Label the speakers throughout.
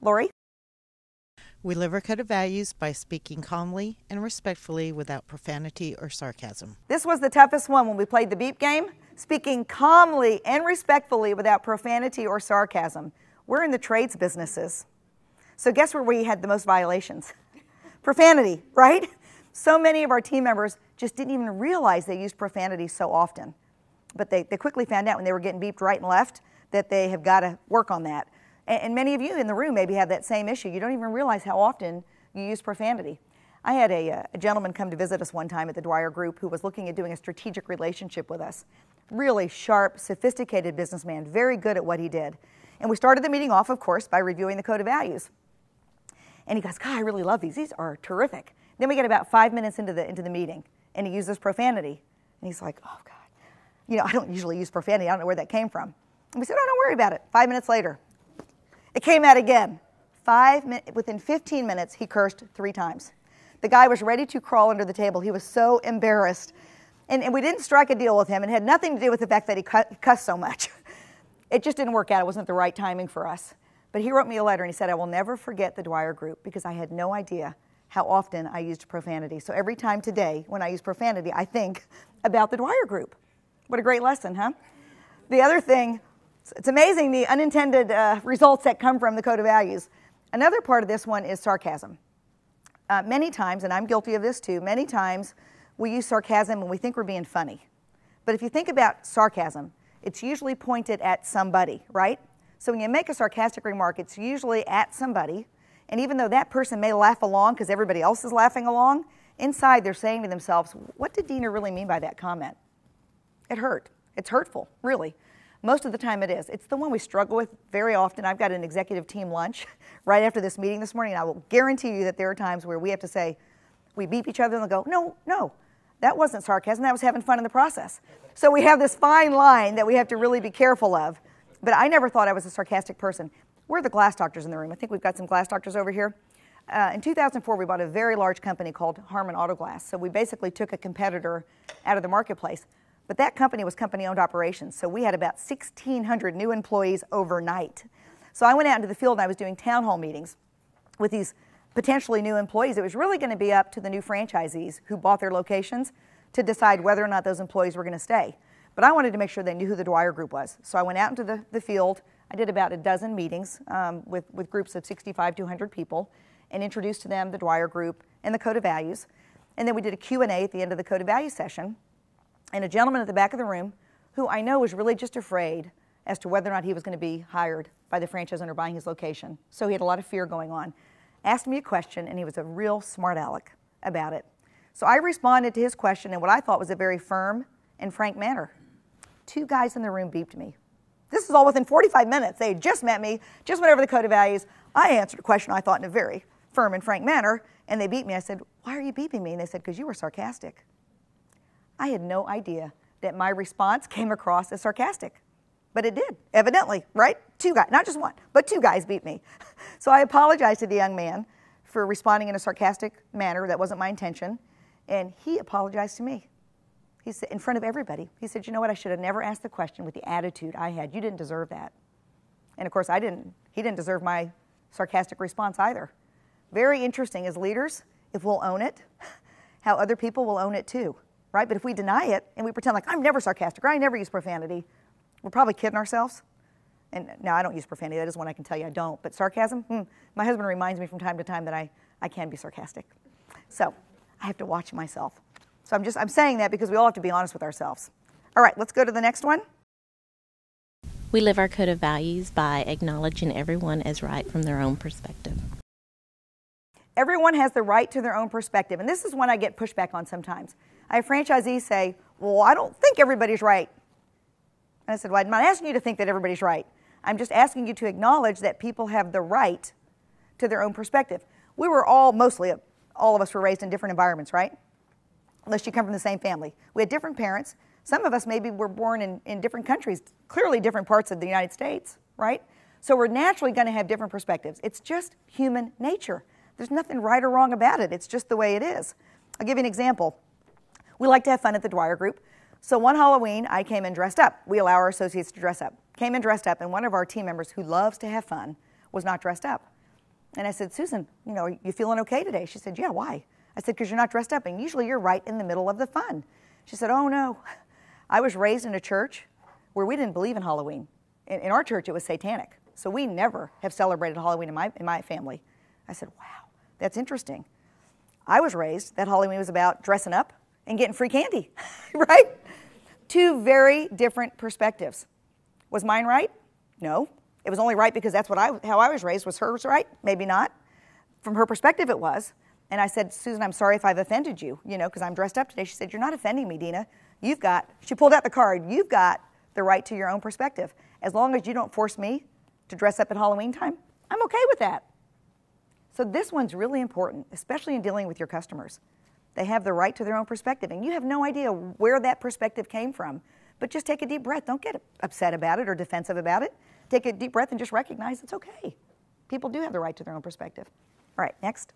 Speaker 1: Lori?
Speaker 2: We live our code of values by speaking calmly and respectfully without profanity or sarcasm.
Speaker 1: This was the toughest one when we played the beep game. Speaking calmly and respectfully without profanity or sarcasm. We're in the trades businesses. So guess where we had the most violations? Profanity, right? So many of our team members just didn't even realize they used profanity so often. But they quickly found out when they were getting beeped right and left that they have got to work on that. And many of you in the room maybe have that same issue. You don't even realize how often you use profanity. I had a gentleman come to visit us one time at the Dwyer Group who was looking at doing a strategic relationship with us. Really sharp, sophisticated businessman, very good at what he did. And we started the meeting off, of course, by reviewing the code of values. And he goes, God, I really love these. These are terrific. Then we get about 5 minutes into the meeting, and he uses profanity. And he's like, oh, God. You know, I don't usually use profanity. I don't know where that came from. And we said, oh, don't worry about it. 5 minutes later, it came out again. Within 15 minutes, he cursed 3 times. The guy was ready to crawl under the table. He was so embarrassed. And we didn't strike a deal with him. It had nothing to do with the fact that he cussed so much. It just didn't work out. It wasn't the right timing for us. But he wrote me a letter, and he said, I will never forget the Dwyer Group because I had no idea how often I used profanity. So every time today when I use profanity, I think about the Dwyer Group. What a great lesson, huh? The other thing, it's amazing the unintended results that come from the code of values. Another part of this one is sarcasm. Many times, and I'm guilty of this too, many times we use sarcasm when we think we're being funny. But if you think about sarcasm, it's usually pointed at somebody, right? So when you make a sarcastic remark, it's usually at somebody. And even though that person may laugh along because everybody else is laughing along, inside they're saying to themselves, what did Dina really mean by that comment? It hurt. It's hurtful, really. Most of the time it is. It's the one we struggle with very often. I've got an executive team lunch right after this meeting this morning, and I will guarantee you that there are times where we have to say, we beep each other and they'll go, no, that wasn't sarcasm, that was having fun in the process. So we have this fine line that we have to really be careful of. But I never thought I was a sarcastic person. We're the glass doctors in the room. I think we've got some glass doctors over here. In 2004, we bought a very large company called Harman Auto Glass. So we basically took a competitor out of the marketplace. But that company was company-owned operations. So we had about 1,600 new employees overnight. So I went out into the field and I was doing town hall meetings with these potentially new employees. It was really going to be up to the new franchisees who bought their locations to decide whether or not those employees were going to stay. But I wanted to make sure they knew who the Dwyer Group was. So I went out into the field. I did about a dozen meetings with groups of 65 to 100 people and introduced to them the Dwyer Group and the Code of Values. And then we did a Q&A at the end of the Code of Values session. And a gentleman at the back of the room, who I know was really just afraid as to whether or not he was going to be hired by the franchise owner buying his location. So he had a lot of fear going on. Asked me a question, and he was a real smart aleck about it. So I responded to his question in what I thought was a very firm and frank manner. 2 guys in the room beeped me. This is all within 45 minutes. They had just met me, just went over the Code of Values. I answered a question I thought in a very firm and frank manner, and they beeped me. I said, why are you beeping me? And they said, because you were sarcastic. I had no idea that my response came across as sarcastic. But it did, evidently, right? 2 guys, not just one, but 2 guys beat me. So I apologized to the young man for responding in a sarcastic manner. That wasn't my intention. And he apologized to me. He said, in front of everybody, he said, you know what, I should have never asked the question with the attitude I had. You didn't deserve that. And of course, he didn't deserve my sarcastic response either. Very interesting as leaders, if we'll own it, how other people will own it too, right? But if we deny it and we pretend like, I'm never sarcastic or I never use profanity, we're probably kidding ourselves. And now I don't use profanity, that is one I can tell you I don't. But sarcasm, my husband reminds me from time to time that I can be sarcastic. So I have to watch myself. So I'm saying that because we all have to be honest with ourselves. All right, let's go to the next one.
Speaker 3: We live our code of values by acknowledging everyone as right from their own perspective.
Speaker 1: Everyone has the right to their own perspective, and this is one I get pushback on sometimes. I have franchisees say, well, I don't think everybody's right. And I said, well, I'm not asking you to think that everybody's right. I'm just asking you to acknowledge that people have the right to their own perspective. We were mostly all of us were raised in different environments, right? Unless you come from the same family. We had different parents. Some of us maybe were born in different countries, clearly different parts of the United States, right? So we're naturally going to have different perspectives. It's just human nature. There's nothing right or wrong about it. It's just the way it is. I'll give you an example. We like to have fun at the Dwyer Group. So one Halloween, I came in dressed up. We allow our associates to dress up. Came in dressed up, and one of our team members who loves to have fun was not dressed up. And I said, Susan, are you feeling okay today? She said, yeah, why? I said, because you're not dressed up, and usually you're right in the middle of the fun. She said, oh, no. I was raised in a church where we didn't believe in Halloween. In our church, it was satanic. So we never have celebrated Halloween in my family. I said, wow, that's interesting. I was raised that Halloween was about dressing up and getting free candy, right? Two very different perspectives. Was mine right? No. It was only right because that's how I was raised. Was hers right? Maybe not. From her perspective, it was. And I said, Susan, I'm sorry if I've offended you, because I'm dressed up today. She said, you're not offending me, Dina. She pulled out the card, you've got the right to your own perspective. As long as you don't force me to dress up at Halloween time, I'm okay with that. So this one's really important, especially in dealing with your customers. They have the right to their own perspective, and you have no idea where that perspective came from. But just take a deep breath. Don't get upset about it or defensive about it. Take a deep breath and just recognize it's okay. People do have the right to their own perspective. All right, next.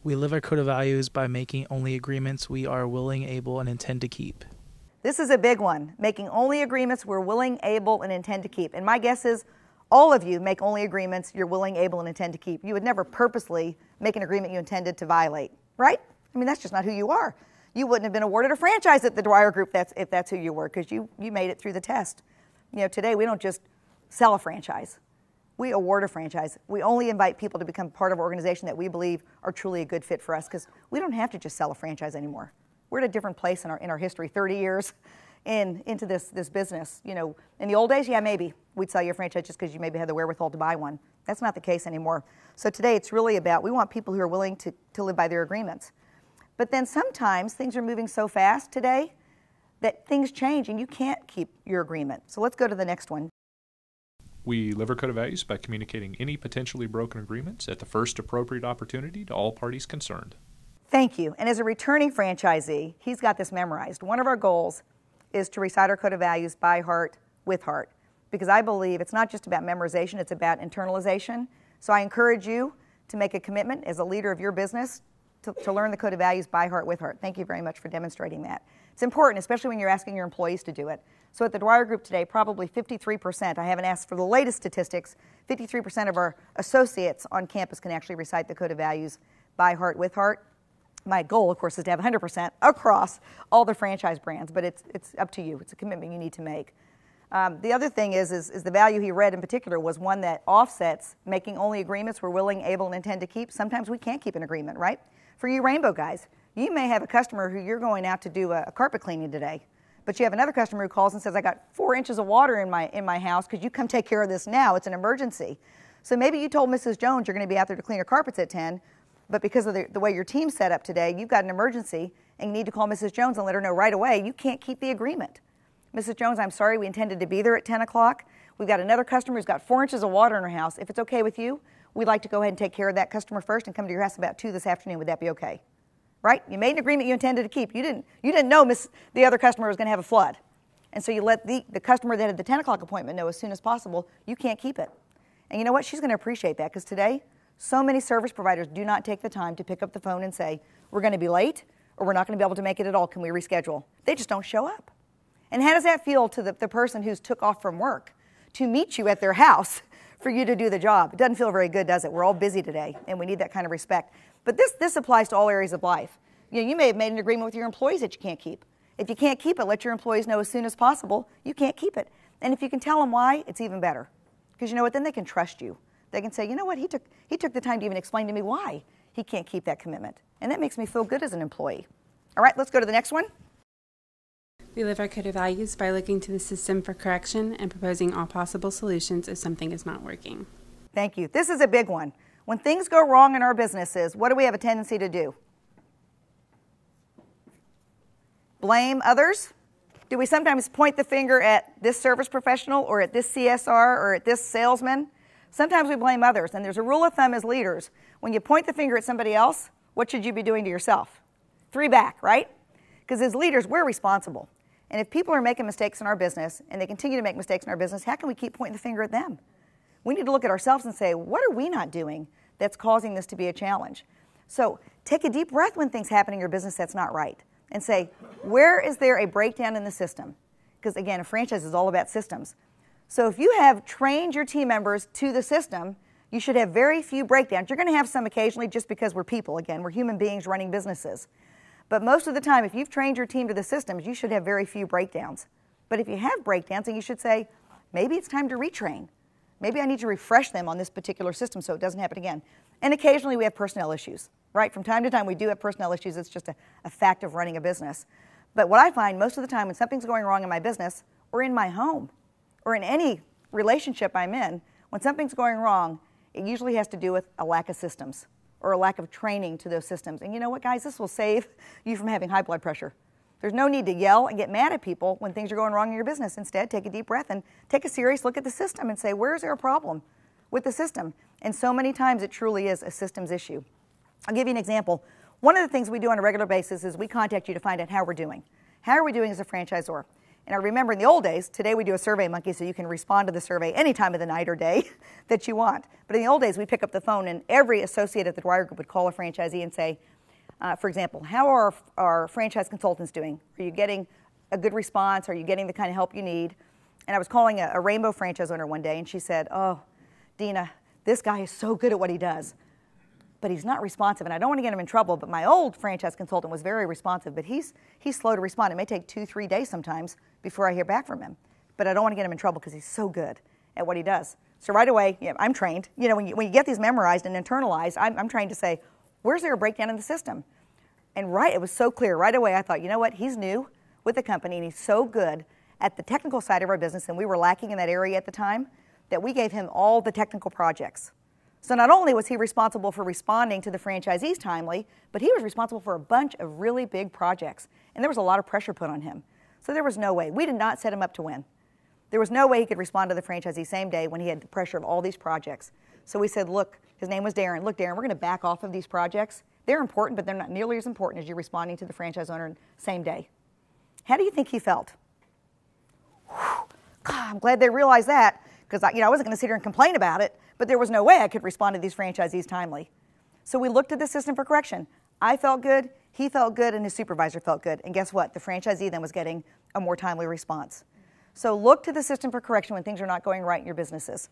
Speaker 4: We live our code of values by making only agreements we are willing, able, and intend to keep.
Speaker 1: This is a big one, making only agreements we're willing, able, and intend to keep. And my guess is all of you make only agreements you're willing, able, and intend to keep. You would never purposely make an agreement you intended to violate, right? I mean, that's just not who you are. You wouldn't have been awarded a franchise at the Dwyer Group if that's who you were, because you made it through the test. Today we don't just sell a franchise. We award a franchise. We only invite people to become part of an organization that we believe are truly a good fit for us, because we don't have to just sell a franchise anymore. We're at a different place in our history, 30 years into this business. In the old days, yeah, maybe we'd sell you a franchise just because you maybe had the wherewithal to buy one. That's not the case anymore. So today it's really about, we want people who are willing to live by their agreements. But then sometimes things are moving so fast today that things change and you can't keep your agreement. So let's go to the next one.
Speaker 5: We live our code of values by communicating any potentially broken agreements at the first appropriate opportunity to all parties concerned.
Speaker 1: Thank you. And as a returning franchisee, he's got this memorized. One of our goals is to recite our code of values by heart, with heart, because I believe it's not just about memorization, it's about internalization. So I encourage you to make a commitment as a leader of your business to learn the code of values by heart, with heart. Thank you very much for demonstrating that. It's important, especially when you're asking your employees to do it. So at the Dwyer Group today, probably 53%, I haven't asked for the latest statistics, 53% of our associates on campus can actually recite the code of values by heart, with heart. My goal, of course, is to have 100% across all the franchise brands, but it's up to you. It's a commitment you need to make. The other thing is the value he read in particular was one that offsets making only agreements we're willing, able, and intend to keep. Sometimes we can't keep an agreement, right? For you Rainbow guys, you may have a customer who you're going out to do a carpet cleaning today, but you have another customer who calls and says, I got 4 inches of water in my house. Could you come take care of this now? It's an emergency. So maybe you told Mrs. Jones you're going to be out there to clean her carpets at 10, but because of the way your team's set up today, you've got an emergency and you need to call Mrs. Jones and let her know right away. You can't keep the agreement. Mrs. Jones, I'm sorry, we intended to be there at 10 o'clock. We've got another customer who's got 4 inches of water in her house. If it's okay with you, we'd like to go ahead and take care of that customer first and come to your house about 2 this afternoon. Would that be okay? Right? You made an agreement you intended to keep. You didn't know the other customer was going to have a flood. And so you let the customer that had the 10 o'clock appointment know as soon as possible you can't keep it. And you know what? She's going to appreciate that, because today so many service providers do not take the time to pick up the phone and say, we're going to be late or we're not going to be able to make it at all. Can we reschedule? They just don't show up. And how does that feel to the person who's took off from work to meet you at their house for you to do the job? It doesn't feel very good, does it? We're all busy today, and we need that kind of respect. But this applies to all areas of life. You may have made an agreement with your employees that you can't keep. If you can't keep it, let your employees know as soon as possible you can't keep it. And if you can tell them why, it's even better. Because you know what? Then they can trust you. They can say, you know what? He took the time to even explain to me why he can't keep that commitment. And that makes me feel good as an employee. All right, let's go to the next one.
Speaker 6: We live our code of values by looking to the system for correction and proposing all possible solutions if something is not working.
Speaker 1: Thank you. This is a big one. When things go wrong in our businesses, what do we have a tendency to do? Blame others? Do we sometimes point the finger at this service professional or at this CSR or at this salesman? Sometimes we blame others, and there's a rule of thumb as leaders. When you point the finger at somebody else, what should you be doing to yourself? 3 back, right? Because as leaders, we're responsible. And if people are making mistakes in our business, and they continue to make mistakes in our business, how can we keep pointing the finger at them? We need to look at ourselves and say, what are we not doing that's causing this to be a challenge? So take a deep breath when things happen in your business that's not right, and say, where is there a breakdown in the system? Because again, a franchise is all about systems. So if you have trained your team members to the system, You should have very few breakdowns. You're going to have some occasionally just because we're people. Again, we're human beings running businesses. But most of the time, if you've trained your team to the systems, you should have very few breakdowns. But if you have breakdowns, then you should say, maybe it's time to retrain. Maybe I need to refresh them on this particular system so it doesn't happen again. And occasionally we have personnel issues, right? From time to time we do have personnel issues. It's just a fact of running a business. But what I find most of the time when something's going wrong in my business or in my home or in any relationship I'm in, when something's going wrong, it usually has to do with a lack of systems or a lack of training to those systems. And you know what, guys? This will save you from having high blood pressure. There's no need to yell and get mad at people when things are going wrong in your business. Instead, take a deep breath and take a serious look at the system and say, where's there a problem with the system? And so many times it truly is a systems issue. I'll give you an example. One of the things we do on a regular basis is we contact you to find out how we're doing. How are we doing as a franchisor? And I remember in the old days, today we do a Survey Monkey so you can respond to the survey any time of the night or day that you want. But in the old days, we pick up the phone and every associate at the Dwyer Group would call a franchisee and say, for example, how are our franchise consultants doing? Are you getting a good response? Are you getting the kind of help you need? And I was calling a Rainbow franchise owner one day and she said, oh, Dina, this guy is so good at what he does, but he's not responsive, and I don't want to get him in trouble, but my old franchise consultant was very responsive, but he's slow to respond. It may take 2-3 days sometimes before I hear back from him, but I don't want to get him in trouble because he's so good at what he does. So right away, I'm trained. You know, when you get these memorized and internalized, I'm trained to say, where's there a breakdown in the system? And it was so clear. Right away, I thought, you know what? He's new with the company, and he's so good at the technical side of our business, and we were lacking in that area at the time, that we gave him all the technical projects. So not only was he responsible for responding to the franchisees timely, but he was responsible for a bunch of really big projects. And there was a lot of pressure put on him. So there was no way. We did not set him up to win. There was no way he could respond to the franchisee same day when he had the pressure of all these projects. So we said, look, his name was Darren. Look, Darren, we're going to back off of these projects. They're important, but they're not nearly as important as you responding to the franchise owner same day. How do you think he felt? Whew. God, I'm glad they realized that, because I wasn't going to sit here and complain about it, but there was no way I could respond to these franchisees timely. So we looked at the system for correction. I felt good, he felt good, and his supervisor felt good. And guess what? The franchisee then was getting a more timely response. So look to the system for correction when things are not going right in your businesses.